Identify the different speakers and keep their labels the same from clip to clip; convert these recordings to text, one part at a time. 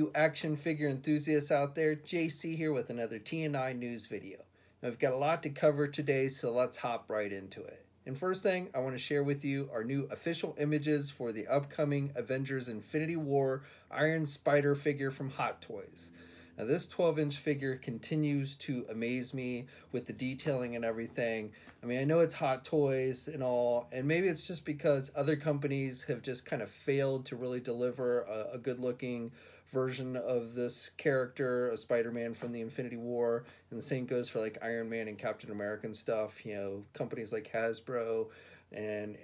Speaker 1: you action figure enthusiasts out there. JC here with another TNINews video. Now, we've got a lot to cover today, so let's hop right into it. And first thing, I want to share with you our new official images for the upcoming Avengers Infinity War Iron Spider figure from Hot Toys. Now, this 12-inch figure continues to amaze me with the detailing and everything. I mean, I know it's Hot Toys and all, and maybe it's just because other companies have just kind of failed to really deliver a good-looking version of this character, a Spider-Man from the Infinity War, and the same goes for like Iron Man and Captain America and stuff. You know, companies like Hasbro and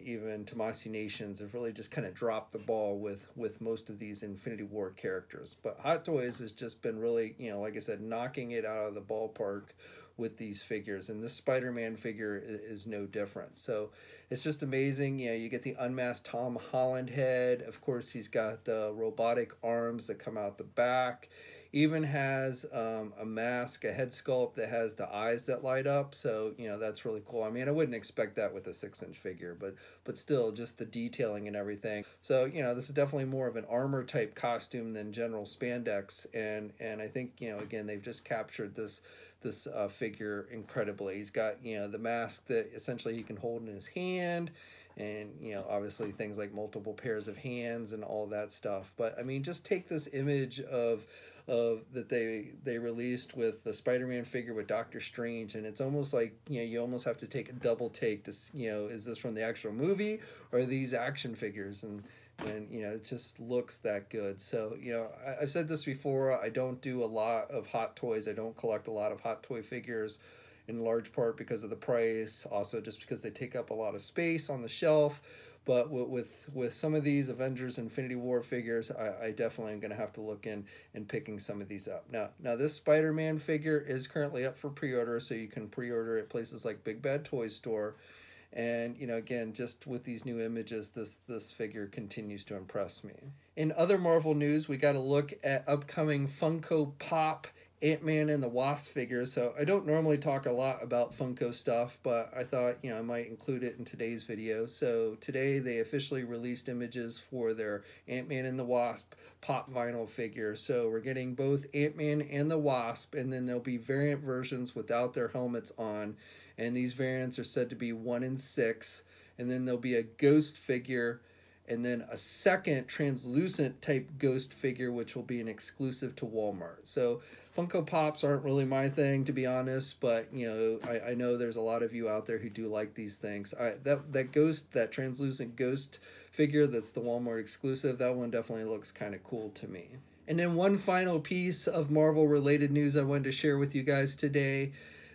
Speaker 1: even Tamashii Nations have really just kind of dropped the ball with most of these Infinity War characters. But Hot Toys has just been really, you know, like I said, knocking it out of the ballpark with these figures, and this Spider-Man figure is no different. So it's just amazing. You know, you get the unmasked Tom Holland head. Of course, he's got the robotic arms that come out the back. Even has a mask, a head sculpt that has the eyes that light up. So, you know, that's really cool. I mean, I wouldn't expect that with a 6-inch figure, but still, just the detailing and everything. So, you know, this is definitely more of an armor type costume than general spandex. And I think, you know, again, they've just captured this figure incredibly. He's got, you know, the mask that essentially he can hold in his hand, and, you know, obviously things like multiple pairs of hands and all that stuff. But I mean, just take this image of that they released with the Spider-Man figure with Doctor Strange, and it's almost like, you know, you almost have to take a double take to, you know, is this from the actual movie or are these action figures? And you know, it just looks that good. So, you know, I've said this before, I don't do a lot of Hot Toys. I don't collect a lot of Hot Toy figures, in large part because of the price, also just because they take up a lot of space on the shelf. But with some of these Avengers Infinity War figures, I definitely am going to have to look in and picking some of these up. Now this Spider-Man figure is currently up for pre-order, so you can pre-order at places like Big Bad Toy Store. And, you know, again, just with these new images, this figure continues to impress me. In other Marvel news, we got to look at upcoming Funko Pop Ant-Man and the Wasp figures. So I don't normally talk a lot about Funko stuff, but I thought, you know, I might include it in today's video. So today they officially released images for their Ant-Man and the Wasp pop vinyl figure. So we're getting both Ant-Man and the Wasp, and then there'll be variant versions without their helmets on. And these variants are said to be 1 in 6. And then there'll be a ghost figure, and then a second translucent type ghost figure, which will be an exclusive to Walmart. So Funko Pops aren't really my thing, to be honest, but, you know, I know there's a lot of you out there who do like these things. That translucent ghost figure that's the Walmart exclusive, that one definitely looks kind of cool to me. And then one final piece of Marvel related news I wanted to share with you guys today.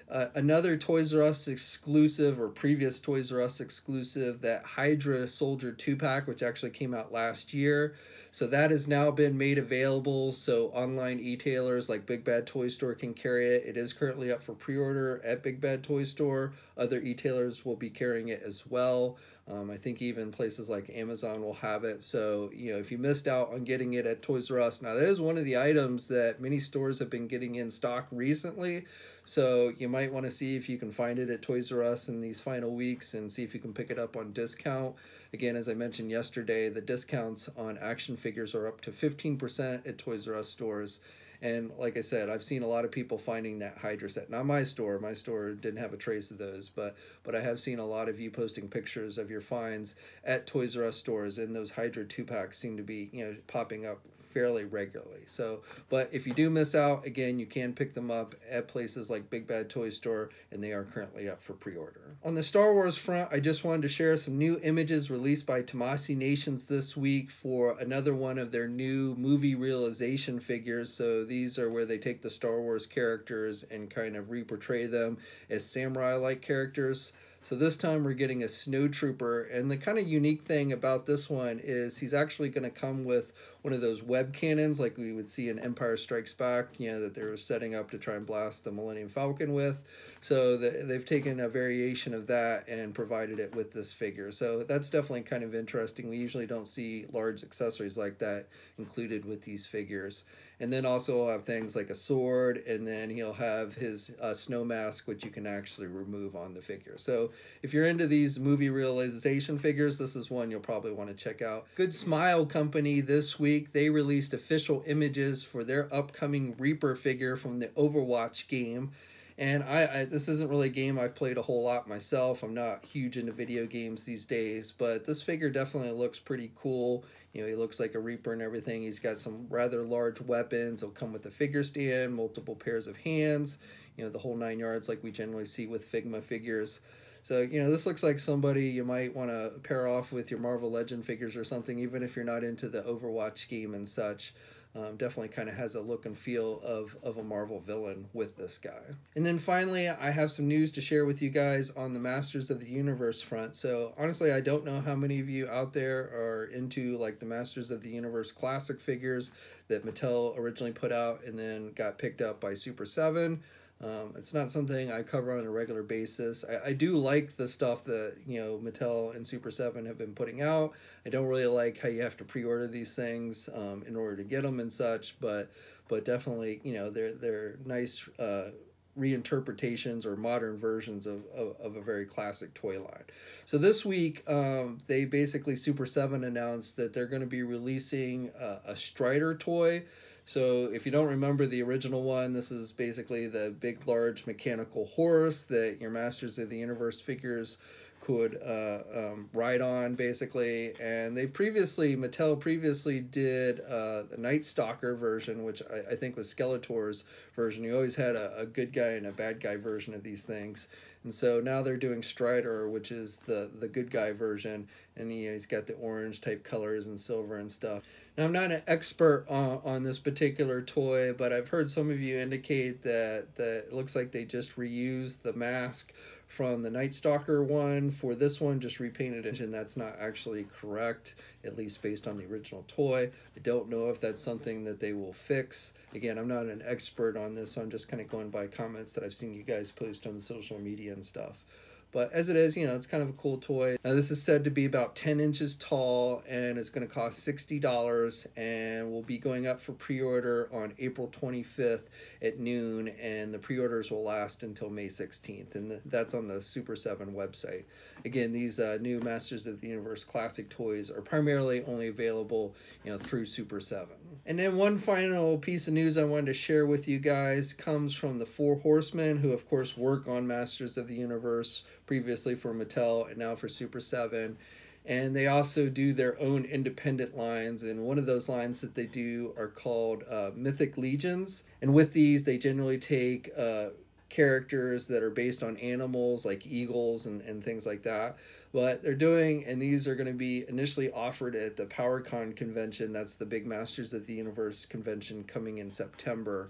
Speaker 1: Another Toys R Us exclusive, or previous Toys R Us exclusive, that Hydra Soldier 2-pack, which actually came out last year. So that has now been made available, so online e-tailers like Big Bad Toy Store can carry it. It is currently up for pre-order at Big Bad Toy Store. Other e-tailers will be carrying it as well. I think even places like Amazon will have it. So, you know, if you missed out on getting it at Toys R Us, now that is one of the items that many stores have been getting in stock recently. So you might want to see if you can find it at Toys R Us in these final weeks and see if you can pick it up on discount. Again, as I mentioned yesterday, the discounts on action figures are up to 15% at Toys R Us stores. And like I said, I've seen a lot of people finding that Hydra set. Not my store. My store didn't have a trace of those, but I have seen a lot of you posting pictures of your finds at Toys R Us stores, and those Hydra 2-packs seem to be, you know, popping up fairly regularly. So, but if you do miss out, again, you can pick them up at places like Big Bad Toy Store, and they are currently up for pre-order. On the Star Wars front, I just wanted to share some new images released by Tamashii Nations this week for another one of their new movie realization figures. So these are where they take the Star Wars characters and kind of re-portray them as samurai-like characters. So this time we're getting a snowtrooper, and the kind of unique thing about this one is he's actually going to come with one of those web cannons like we would see in Empire Strikes Back, you know, that they were setting up to try and blast the Millennium Falcon with. So they've taken a variation of that and provided it with this figure. So that's definitely kind of interesting. We usually don't see large accessories like that included with these figures. And then also he'll have things like a sword, and then he'll have his snow mask, which you can actually remove on the figure. So if you're into these movie realization figures, this is one you'll probably want to check out. Good Smile Company this week, they released official images for their upcoming Reaper figure from the Overwatch game. And this isn't really a game I've played a whole lot myself. I'm not huge into video games these days, but this figure definitely looks pretty cool. You know, he looks like a Reaper and everything. He's got some rather large weapons. He'll come with a figure stand, multiple pairs of hands, you know, the whole 9 yards like we generally see with Figma figures. So, you know, this looks like somebody you might want to pair off with your Marvel Legend figures or something, even if you're not into the Overwatch game and such. Definitely kind of has a look and feel of a Marvel villain with this guy. And then finally, I have some news to share with you guys on the Masters of the Universe front. So honestly, I don't know how many of you out there are into like the Masters of the Universe classic figures that Mattel originally put out and then got picked up by Super7. It's not something I cover on a regular basis. I do like the stuff that, you know, Mattel and Super7 have been putting out. I don't really like how you have to pre-order these things in order to get them and such, but definitely, you know, they're nice reinterpretations or modern versions of a very classic toy line. So this week, they basically, Super7 announced that they're going to be releasing a Strider toy. So if you don't remember the original one, this is basically the big, large mechanical horse that your Masters of the Universe figures could ride on, basically. And Mattel previously did the Night Stalker version, which I think was Skeletor's version. You always had a good guy and a bad guy version of these things. And so now they're doing Stridor, which is the good guy version, and he's got the orange type colors and silver and stuff. Now, I'm not an expert on this particular toy, but I've heard some of you indicate that it looks like they just reused the mask from the Night Stalker one for this one, just repainted it, and that's not actually correct, at least based on the original toy. I don't know if that's something that they will fix. Again, I'm not an expert on this, so I'm just kind of going by comments that I've seen you guys post on social media and stuff. But as it is, you know, it's kind of a cool toy. Now, this is said to be about 10 inches tall, and it's going to cost $60, and will be going up for pre-order on April 25th at noon, and the pre-orders will last until May 16th, and that's on the Super7 website. Again, these new Masters of the Universe classic toys are primarily only available, you know, through Super7. And then one final piece of news I wanted to share with you guys comes from the Four Horsemen, who of course work on Masters of the Universe previously for Mattel and now for Super7. And they also do their own independent lines, and one of those lines that they do are called Mythic Legions. And with these, they generally take characters that are based on animals like eagles and things like that. But they're doing, and these are going to be initially offered at the PowerCon convention. That's the big Masters of the Universe convention coming in September.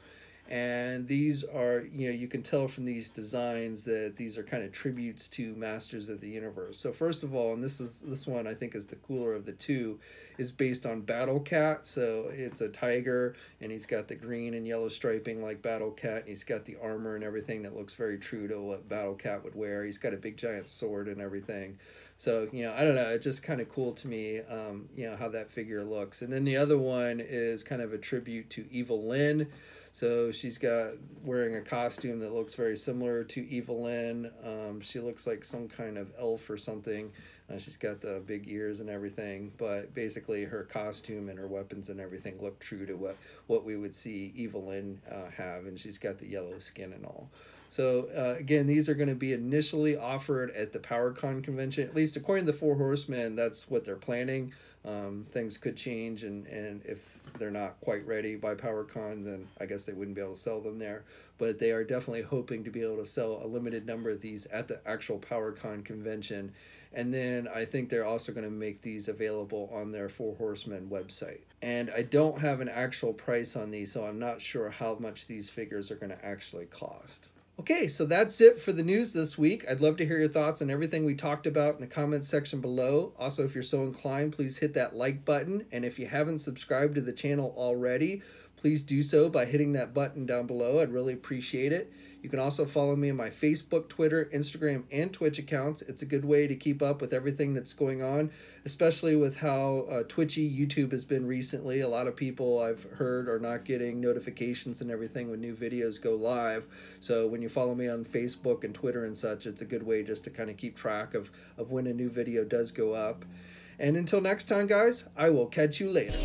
Speaker 1: And these are, you know, you can tell from these designs that these are kind of tributes to Masters of the Universe. So first of all, and this one I think is the cooler of the two, is based on Battle Cat. So it's a tiger, and he's got the green and yellow striping like Battle Cat, and he's got the armor and everything that looks very true to what Battle Cat would wear. He's got a big giant sword and everything. So, you know, I don't know, it's just kind of cool to me, you know, how that figure looks. And then the other one is kind of a tribute to Evelyn. So she's wearing a costume that looks very similar to Evelyn. She looks like some kind of elf or something. She's got the big ears and everything, but basically her costume and her weapons and everything look true to what we would see Evelyn have, and she's got the yellow skin and all. So again, these are going to be initially offered at the PowerCon convention, at least according to the Four Horsemen. That's what they're planning. Things could change, and if they're not quite ready by PowerCon, then I guess they wouldn't be able to sell them there. But they are definitely hoping to be able to sell a limited number of these at the actual PowerCon convention. And then I think they're also going to make these available on their Four Horsemen website. And I don't have an actual price on these, so I'm not sure how much these figures are going to actually cost. Okay, so that's it for the news this week. I'd love to hear your thoughts on everything we talked about in the comments section below. Also, if you're so inclined, please hit that like button. And if you haven't subscribed to the channel already, please do so by hitting that button down below. I'd really appreciate it. You can also follow me on my Facebook, Twitter, Instagram, and Twitch accounts. It's a good way to keep up with everything that's going on, especially with how twitchy YouTube has been recently. A lot of people I've heard are not getting notifications and everything when new videos go live. So when you follow me on Facebook and Twitter and such, it's a good way just to kind of keep track of when a new video does go up. And until next time, guys, I will catch you later.